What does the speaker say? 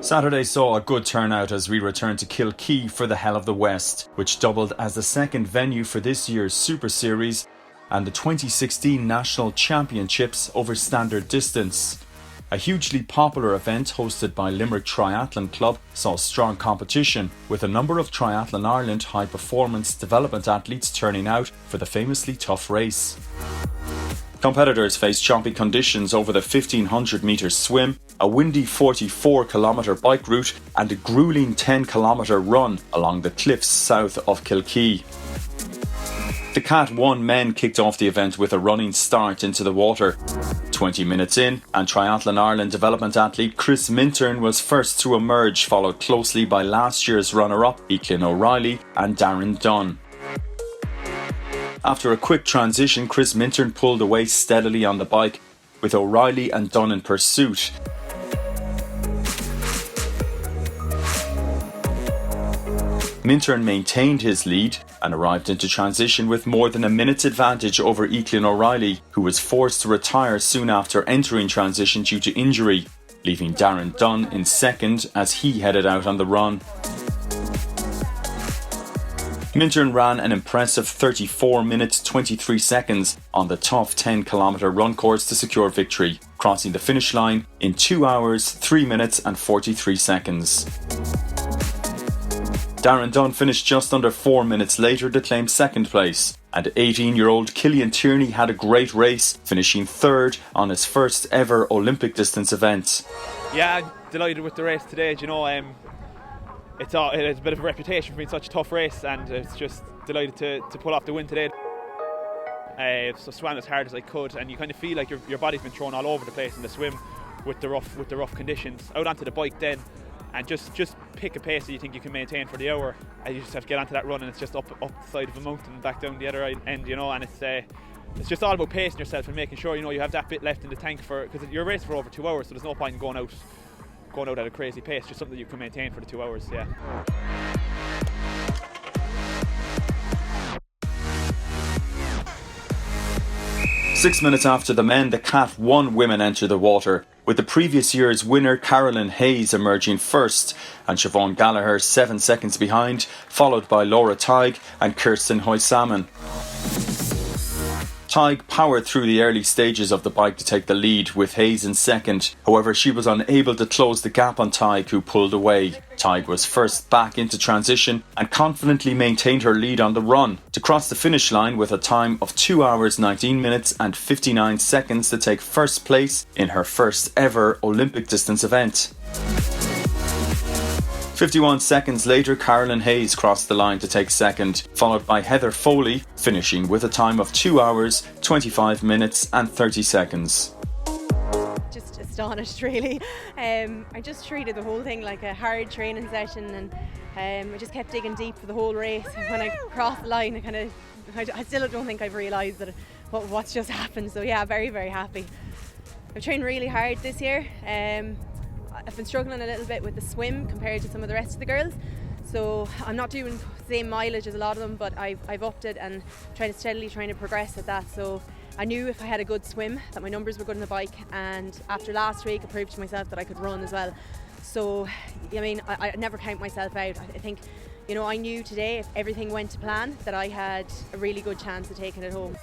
Saturday saw a good turnout as we returned to Kilkee for the Hell of the West, which doubled as the second venue for this year's Super Series and the 2016 National Championships over standard distance. A hugely popular event hosted by Limerick Triathlon Club saw strong competition, with a number of Triathlon Ireland high-performance development athletes turning out for the famously tough race. Competitors faced choppy conditions over the 1500 metre swim, a windy 44-kilometre bike route and a gruelling 10-kilometre run along the cliffs south of Kilkee. The Cat 1 men kicked off the event with a running start into the water. 20 minutes in, and Triathlon Ireland development athlete Chris Minturn was first to emerge, followed closely by last year's runner-up Eichlin O'Reilly and Darren Dunn. After a quick transition, Chris Minturn pulled away steadily on the bike, with O'Reilly and Dunn in pursuit. Minturn maintained his lead and arrived into transition with more than a minute's advantage over Eichlin O'Reilly, who was forced to retire soon after entering transition due to injury, leaving Darren Dunn in second as he headed out on the run. Minturn ran an impressive 34 minutes 23 seconds on the tough 10-kilometre run course to secure victory, crossing the finish line in 2 hours, 3 minutes and 43 seconds. Darren Dunn finished just under 4 minutes later to claim second place, and 18-year-old Cillian Tierney had a great race, finishing third on his first ever Olympic distance event. Yeah, I'm delighted with the race today. It has a bit of a reputation for being such a tough race, and it's just delighted to pull off the win today. So swam as hard as I could, and you kind of feel like your body's been thrown all over the place in the swim with the rough conditions. Out onto the bike then, and just pick a pace that you think you can maintain for the hour, and you just have to get onto that run, and it's just up the side of a mountain and back down the other end, and it's just all about pacing yourself and making sure you have that bit left in the tank because you're racing for over 2 hours, so there's no point in going out at a crazy pace, just something you can maintain for the 2 hours. Yeah. 6 minutes after the men, the Cat 1 women enter the water, with the previous year's winner Carolyn Hayes emerging first and Siobhan Gallagher 7 seconds behind, followed by Laura Tighe and Kirsten Hoy-Salmon. Tighe powered through the early stages of the bike to take the lead, with Hayes in second. However, she was unable to close the gap on Tighe, who pulled away. Tighe was first back into transition and confidently maintained her lead on the run to cross the finish line with a time of 2 hours 19 minutes and 59 seconds to take first place in her first ever Olympic distance event. 51 seconds later, Carolyn Hayes crossed the line to take second, followed by Heather Foley, finishing with a time of 2 hours, 25 minutes and 30 seconds. Just astonished, really. I just treated the whole thing like a hard training session, and I just kept digging deep for the whole race. When I crossed the line, I still don't think I've realised that what's just happened. So yeah, very, very happy. I've trained really hard this year. I've been struggling a little bit with the swim compared to some of the rest of the girls, so I'm not doing the same mileage as a lot of them, but I've upped it and trying to progress at that. So I knew if I had a good swim that my numbers were good on the bike, and after last week I proved to myself that I could run as well. So I never count myself out. I think I knew today, if everything went to plan, that I had a really good chance of taking it home.